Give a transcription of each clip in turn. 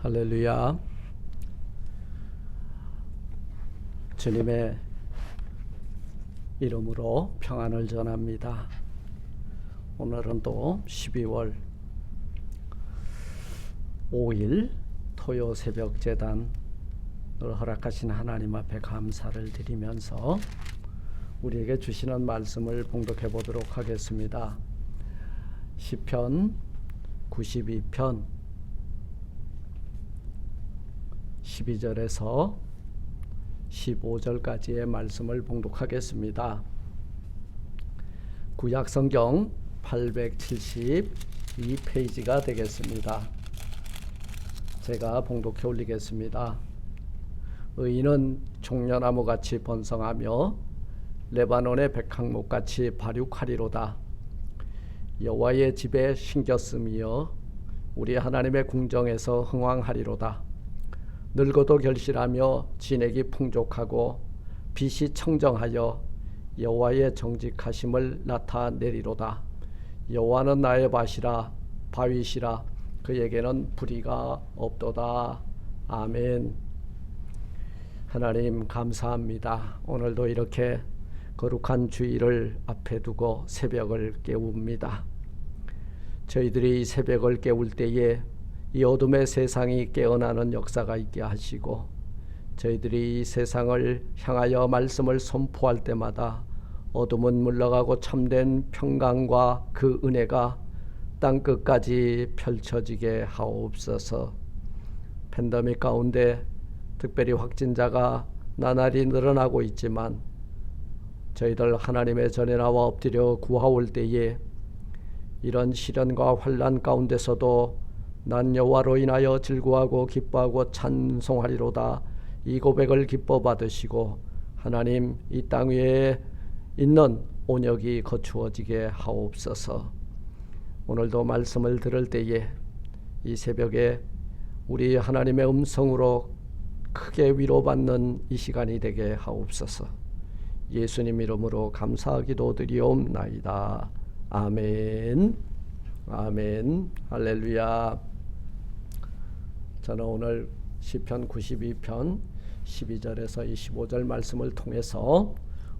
할렐루야. 주님의 이름으로 평안을 전합니다. 오늘은 또 12월 5일 토요 새벽 제단을 허락하신 하나님 앞에 감사를 드리면서 우리에게 주시는 말씀을 봉독해 보도록 하겠습니다. 시편 92편 12절에서 15절까지의 말씀을 봉독하겠습니다. 구약성경 872페이지가 되겠습니다. 제가 봉독해 올리겠습니다. 의인은 종려나무같이 번성하며 레바논의 백향목같이 발육하리로다. 여호와의 집에 신겼음이여 우리 하나님의 궁정에서 흥왕하리로다. 늙어도 결실하며 진액이 풍족하고 빛이 청정하여 여호와의 정직하심을 나타내리로다. 여호와는 나의 밭이라 바위시라 그에게는 불의가 없도다. 아멘. 하나님 감사합니다. 오늘도 이렇게 거룩한 주일을 앞에 두고 새벽을 깨웁니다. 저희들이 이 새벽을 깨울 때에 이 어둠의 세상이 깨어나는 역사가 있게 하시고 저희들이 이 세상을 향하여 말씀을 선포할 때마다 어둠은 물러가고 참된 평강과 그 은혜가 땅끝까지 펼쳐지게 하옵소서. 팬데믹 가운데 특별히 확진자가 나날이 늘어나고 있지만 저희들 하나님의 전에 나와 엎드려 구하올 때에 이런 시련과 환난 가운데서도 난 여호와로 인하여 즐거워하고 기뻐하고 찬송하리로다. 이 고백을 기뻐 받으시고 하나님 이 땅 위에 있는 온역이 거추어지게 하옵소서. 오늘도 말씀을 들을 때에 이 새벽에 우리 하나님의 음성으로 크게 위로받는 이 시간이 되게 하옵소서. 예수님 이름으로 감사하기도 드리옵나이다. 아멘. 아멘. 할렐루야. 저는 오늘 시편 92편 12절에서 25절 말씀을 통해서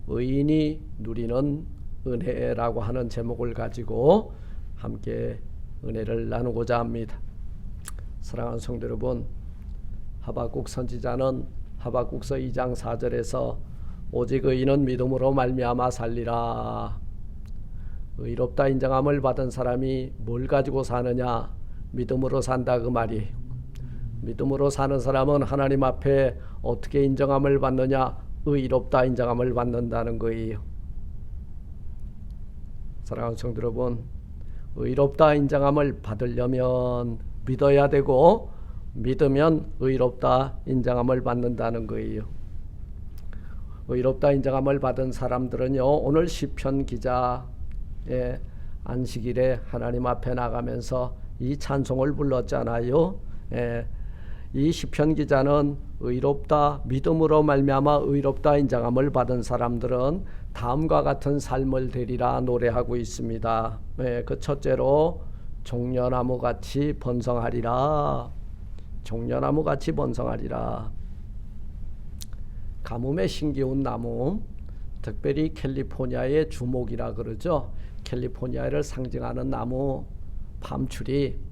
의인이 누리는 은혜라고 하는 제목을 가지고 함께 은혜를 나누고자 합니다. 사랑하는 성도 여러분, 하박국 선지자는 하박국서 2장 4절에서 오직 의인은 믿음으로 말미암아 살리라. 의롭다 인정함을 받은 사람이 뭘 가지고 사느냐? 믿음으로 산다 그 말이에요. 믿음으로 사는 사람은 하나님 앞에 어떻게 인정함을 받느냐? 의롭다 인정함을 받는다는 거예요. 사랑하는 성도 여러분, 의롭다 인정함을 받으려면 믿어야 되고 믿으면 의롭다 인정함을 받는다는 거예요. 의롭다 인정함을 받은 사람들은요, 오늘 시편 기자의 안식일에 하나님 앞에 나가면서 이 찬송을 불렀잖아요. 이 시편 기자는 의롭다 믿음으로 말미암아 의롭다 인정함을 받은 사람들은 다음과 같은 삶을 되리라 노래하고 있습니다. 그 첫째로 종려나무같이 번성하리라. 종려나무같이 번성하리라. 가뭄에 신기운 나무, 특별히 캘리포니아의 주목이라 그러죠. 캘리포니아를 상징하는 나무 밤출이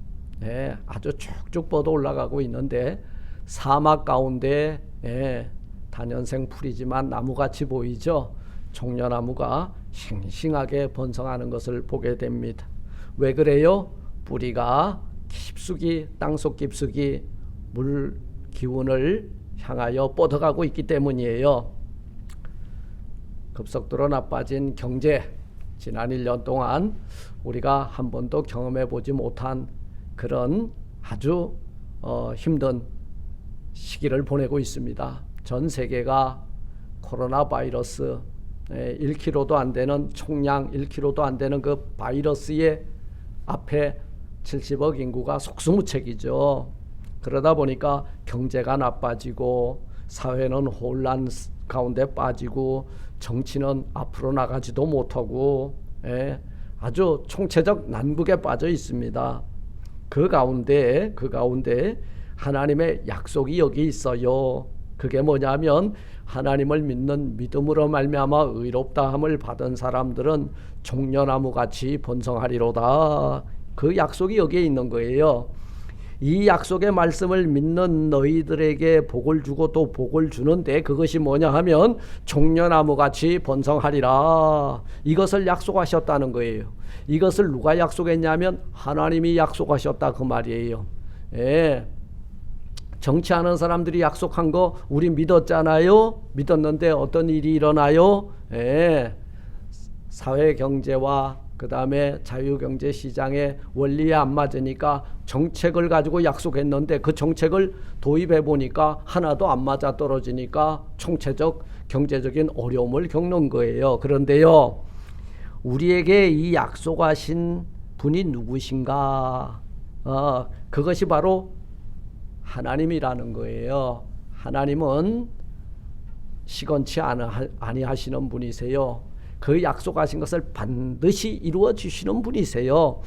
아주 쭉쭉 뻗어 올라가고 있는데 사막 가운데 단연생 풀이지만 나무같이 보이죠. 종려나무가 싱싱하게 번성하는 것을 보게 됩니다. 왜 그래요? 뿌리가 깊숙이 땅속 깊숙이 물 기운을 향하여 뻗어가고 있기 때문이에요. 급속도로 나빠진 경제, 지난 1년 동안 우리가 한 번도 경험해 보지 못한 그런 아주 힘든 시기를 보내고 있습니다. 전 세계가 코로나 바이러스 1kg도 안 되는 총량 1kg도 안 되는 그 바이러스의 앞에 70억 인구가 속수무책이죠. 그러다 보니까 경제가 나빠지고 사회는 혼란 가운데 빠지고 정치는 앞으로 나가지도 못하고 아주 총체적 난국에 빠져 있습니다. 그 가운데 하나님의 약속이 여기 있어요. 그게 뭐냐면 하나님을 믿는 믿음으로 말미암아 의롭다함을 받은 사람들은 종려나무같이 번성하리로다. 그 약속이 여기에 있는 거예요. 이 약속의 말씀을 믿는 너희들에게 복을 주고 또 복을 주는데 그것이 뭐냐 하면 종려나무같이 번성하리라. 이것을 약속하셨다는 거예요. 이것을 누가 약속했냐면 하나님이 약속하셨다 그 말이에요. 예. 정치하는 사람들이 약속한 거 우리 믿었잖아요. 믿었는데 어떤 일이 일어나요? 예. 사회 경제와 그 다음에 자유경제 시장의 원리에 안 맞으니까 정책을 가지고 약속했는데 그 정책을 도입해 보니까 하나도 안 맞아 떨어지니까 총체적 경제적인 어려움을 겪는 거예요. 그런데요, 우리에게 이 약속하신 분이 누구신가? 그것이 바로 하나님이라는 거예요. 하나님은 시건치 아니하시는 분이세요. 그 약속하신 것을 반드시 이루어 주시는 분이세요.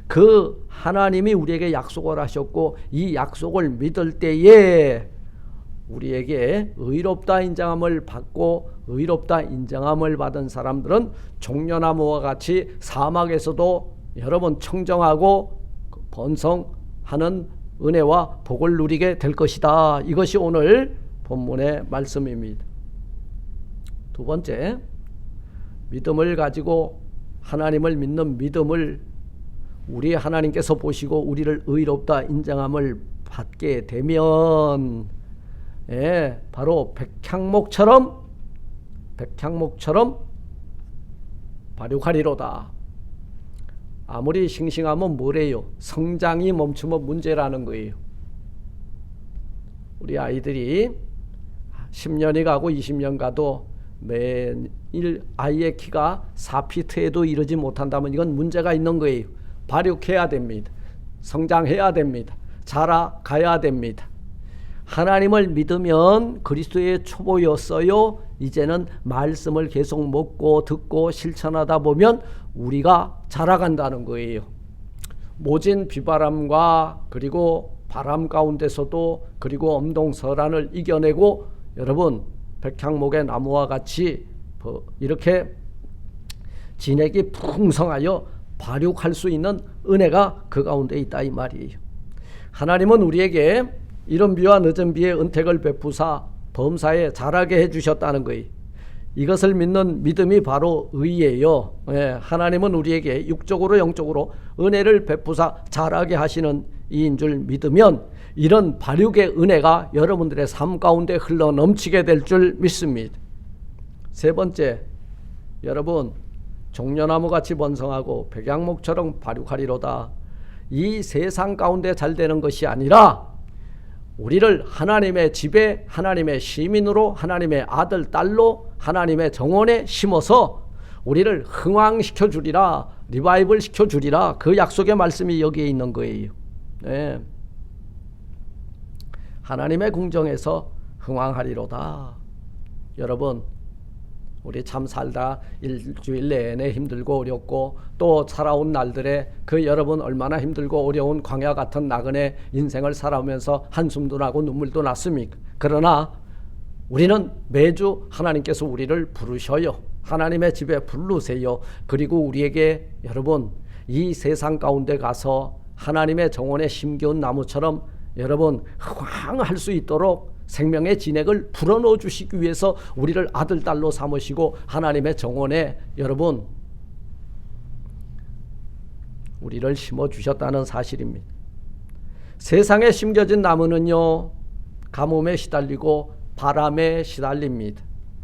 그 하나님이 우리에게 약속을 하셨고 이 약속을 믿을 때에 우리에게 의롭다 인정함을 받고 의롭다 인정함을 받은 사람들은 종려나무와 같이 사막에서도 여러분 청정하고 번성하는 은혜와 복을 누리게 될 것이다. 이것이 오늘 본문의 말씀입니다. 두 번째, 믿음을 가지고 하나님을 믿는 믿음을 우리 하나님께서 보시고 우리를 의롭다 인정함을 받게 되면 바로 백향목처럼 발육하리로다. 아무리 싱싱하면 뭐래요? 성장이 멈추면 문제라는 거예요. 우리 아이들이 10년이 가고 20년 가도 매일 아이의 키가 4피트에도 이르지 못한다면 이건 문제가 있는 거예요. 발육해야 됩니다. 성장해야 됩니다. 자라가야 됩니다. 하나님을 믿으면 그리스도의 초보였어요. 이제는 말씀을 계속 먹고 듣고 실천하다 보면 우리가 자라간다는 거예요. 모진 비바람과 그리고 바람 가운데서도 그리고 엄동설한을 이겨내고 여러분 백향목의 나무와 같이 이렇게 진액이 풍성하여 발육할 수 있는 은혜가 그 가운데 있다 이 말이에요. 하나님은 우리에게 이른 비와 늦은 비의 은택을 베푸사 범사에 자라게 해주셨다는 거예요. 이것을 믿는 믿음이 바로 의예요. 하나님은 우리에게 육적으로 영적으로 은혜를 베푸사 자라게 하시는 이인 줄 믿으면 이런 발육의 은혜가 여러분들의 삶 가운데 흘러 넘치게 될 줄 믿습니다. 세 번째, 여러분 종려나무같이 번성하고 백향목처럼 발육하리로다. 이 세상 가운데 잘 되는 것이 아니라 우리를 하나님의 집에 하나님의 시민으로 하나님의 아들 딸로 하나님의 정원에 심어서 우리를 흥왕시켜 주리라, 리바이벌 시켜 주리라. 그 약속의 말씀이 여기에 있는 거예요. 네. 하나님의 궁정에서 흥왕하리로다. 여러분 우리 참 살다 일주일 내내 힘들고 어렵고 또 살아온 날들에 그 여러분 얼마나 힘들고 어려운 광야 같은 나그네 인생을 살아오면서 한숨도 나고 눈물도 났습니까? 그러나 우리는 매주 하나님께서 우리를 부르셔요. 하나님의 집에 부르세요. 그리고 우리에게 여러분 이 세상 가운데 가서 하나님의 정원에 심겨운 나무처럼 여러분 흥황할 수 있도록 생명의 진액을 불어넣어 주시기 위해서 우리를 아들 딸로 삼으시고 하나님의 정원에 여러분 우리를 심어 주셨다는 사실입니다. 세상에 심겨진 나무는요 가뭄에 시달리고 바람에 시달립니다.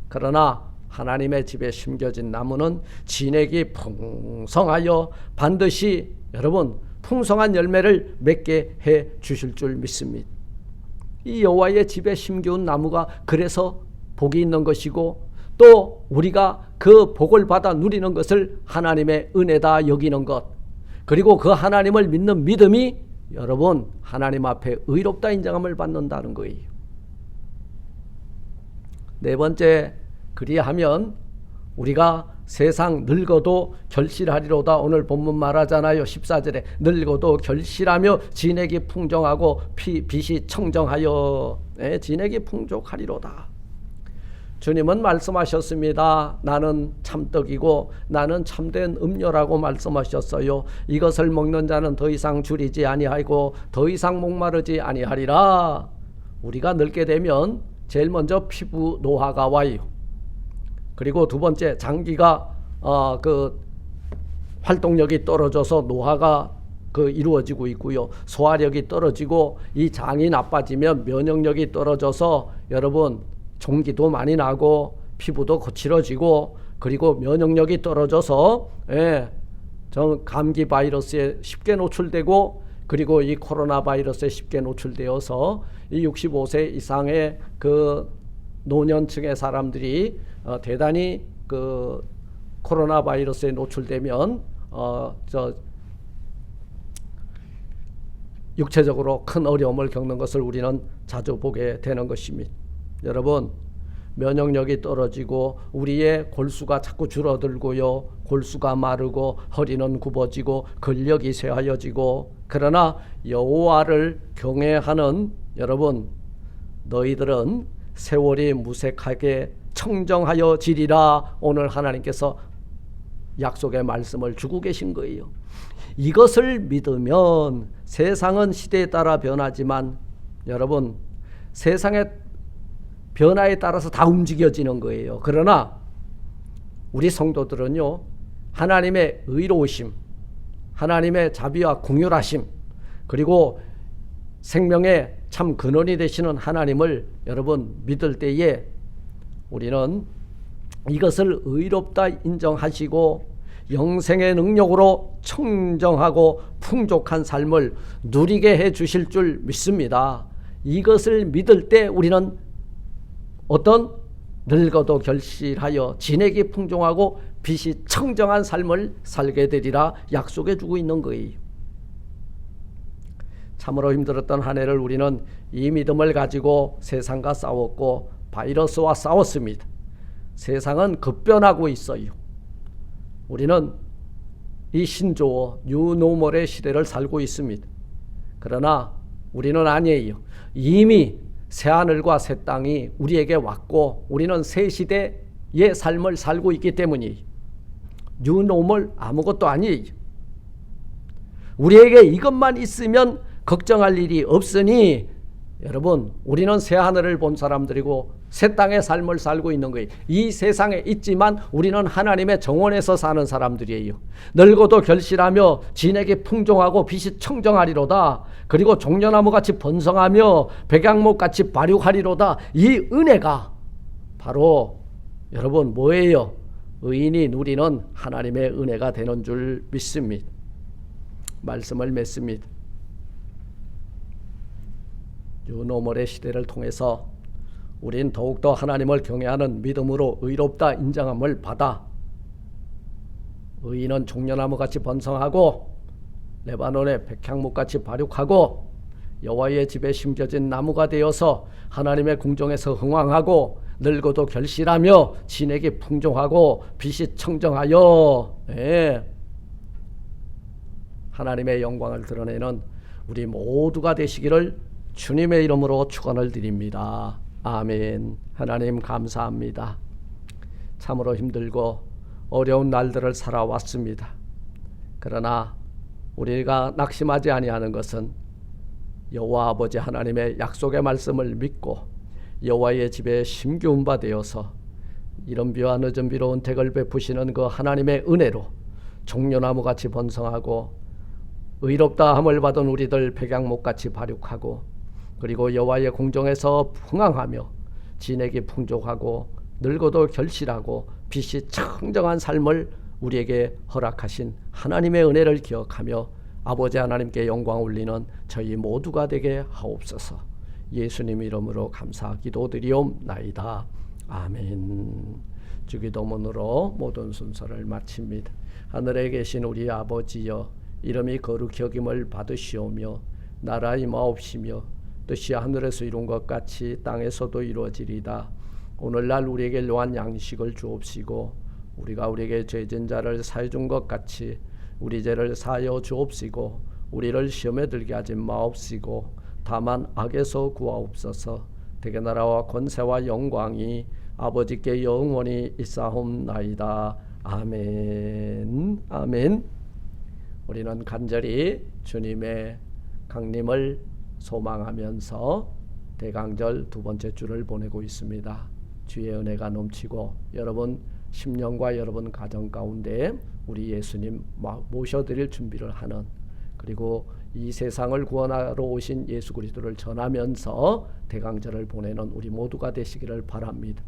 그러나 하나님의 집에 심겨진 나무는 진액이 풍성하여 반드시 여러분 풍성한 열매를 맺게 해 주실 줄 믿습니다. 이 여호와의 집에 심겨운 나무가 그래서 복이 있는 것이고 또 우리가 그 복을 받아 누리는 것을 하나님의 은혜다 여기는 것, 그리고 그 하나님을 믿는 믿음이 여러분 하나님 앞에 의롭다 인정함을 받는다는 거예요. 네 번째, 그리하면 우리가 세상 늙어도 결실하리로다. 오늘 본문 말하잖아요. 14절에 늙어도 결실하며 진액이 풍성하고 빛이 청정하여 진액이 풍족하리로다. 주님은 말씀하셨습니다. 나는 참떡이고 나는 참된 음료라고 말씀하셨어요. 이것을 먹는 자는 더 이상 줄이지 아니하고 더 이상 목마르지 아니하리라. 우리가 늙게 되면 제일 먼저 피부 노화가 와요. 그리고 두 번째, 장기가 활동력이 떨어져서 노화가 이루어지고 있고요. 소화력이 떨어지고 이 장이 나빠지면 면역력이 떨어져서 여러분 종기도 많이 나고 피부도 거칠어지고 그리고 면역력이 떨어져서 감기 바이러스에 쉽게 노출되고 그리고 이 코로나 바이러스에 쉽게 노출되어서 이 65세 이상의 노년층의 사람들이 대단히 코로나 바이러스에 노출되면 육체적으로 큰 어려움을 겪는 것을 우리는 자주 보게 되는 것입니다. 여러분, 면역력이 떨어지고 우리의 골수가 자꾸 줄어들고요. 골수가 마르고 허리는 굽어지고 근력이 쇠하여지고 그러나 여호와를 경외하는 여러분, 너희들은 세월이 무색하게 청정하여 지리라. 오늘 하나님께서 약속의 말씀을 주고 계신 거예요. 이것을 믿으면 세상은 시대에 따라 변하지만 여러분 세상의 변화에 따라서 다 움직여지는 거예요. 그러나 우리 성도들은요, 하나님의 의로우심, 하나님의 자비와 긍휼하심, 그리고 생명의 참 근원이 되시는 하나님을 여러분 믿을 때에 우리는 이것을 의롭다 인정하시고 영생의 능력으로 청정하고 풍족한 삶을 누리게 해 주실 줄 믿습니다. 이것을 믿을 때 우리는 늙어도 결실하여 진액이 풍성하고 빛이 청정한 삶을 살게 되리라 약속해 주고 있는 거예요. 참으로 힘들었던 한 해를 우리는 이 믿음을 가지고 세상과 싸웠고 바이러스와 싸웠습니다. 세상은 급변하고 있어요. 우리는 이 신조어 뉴노멀의 시대를 살고 있습니다. 그러나 우리는 아니에요. 이미 새하늘과 새 땅이 우리에게 왔고 우리는 새 시대의 삶을 살고 있기 때문이에요. 뉴노멀 아무것도 아니에요. 우리에게 이것만 있으면 걱정할 일이 없으니 여러분 우리는 새하늘을 본 사람들이고 새 땅의 삶을 살고 있는 거예요. 이 세상에 있지만 우리는 하나님의 정원에서 사는 사람들이에요. 늙어도 결실하며 진액이 풍성하고 빛이 청정하리로다. 그리고 종려나무같이 번성하며 백양목같이 발육하리로다. 이 은혜가 바로 여러분 뭐예요? 의인이 누리는 하나님의 은혜가 되는 줄 믿습니다. 말씀을 맺습니다. 유노멀의 시대를 통해서 우린 더욱더 하나님을 경외하는 믿음으로 의롭다 인정함을 받아 의인은 종려나무같이 번성하고 레바논의 백향목같이 발육하고 여호와의 집에 심겨진 나무가 되어서 하나님의 궁정에서 흥왕하고 늙어도 결실하며 진액이 풍성하고 빛이 청정하여 하나님의 영광을 드러내는 우리 모두가 되시기를 주님의 이름으로 축원을 드립니다. 아멘. 하나님 감사합니다. 참으로 힘들고 어려운 날들을 살아왔습니다. 그러나 우리가 낙심하지 아니하는 것은 여호와 아버지 하나님의 약속의 말씀을 믿고 여호와의 집에 심기운 바 되어서 이른 비와 늦은 비로 은택을 베푸시는 그 하나님의 은혜로 종려나무같이 번성하고 의롭다 함을 받은 우리들 백양목같이 발육하고 그리고 여호와의 궁정에서 흥황하며 진액이 풍족하고 늙어도 결실하고 빛이 청정한 삶을 우리에게 허락하신 하나님의 은혜를 기억하며 아버지 하나님께 영광 올리는 저희 모두가 되게 하옵소서. 예수님 이름으로 감사 기도드리옵나이다. 아멘. 주기도문으로 모든 순서를 마칩니다. 하늘에 계신 우리 아버지여, 이름이 거룩히 여김을 받으시오며 나라 임하옵시며 뜻이 하늘에서 이룬 것 같이 땅에서도 이루어지리다. 오늘날 우리에게 요한 양식을 주옵시고 우리가 우리에게 죄진 자를 사해 준 것 같이 우리 죄를 사하여 주옵시고 우리를 시험에 들게 하지 마옵시고 다만 악에서 구하옵소서. 대개 나라와 권세와 영광이 아버지께 영원히 있사옵나이다. 아멘. 아멘. 우리는 간절히 주님의 강림을 소망하면서 대강절 두 번째 주를 보내고 있습니다. 주의 은혜가 넘치고 여러분 심령과 여러분 가정 가운데 우리 예수님 모셔드릴 준비를 하는, 그리고 이 세상을 구원하러 오신 예수 그리스도를 전하면서 대강절을 보내는 우리 모두가 되시기를 바랍니다.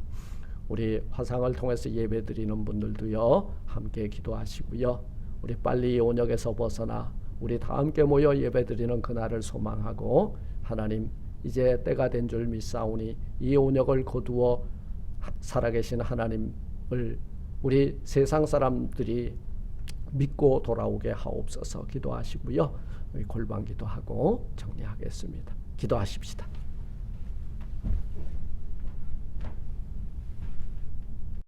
우리 화상을 통해서 예배드리는 분들도요, 함께 기도하시고요. 우리 빨리 이 온역에서 벗어나 우리 다 함께 모여 예배드리는 그날을 소망하고, 하나님 이제 때가 된 줄 믿사오니 이 온역을 거두어 살아계신 하나님을 우리 세상 사람들이 믿고 돌아오게 하옵소서. 기도하시고요. 골방 기도하고 정리하겠습니다. 기도하십시다.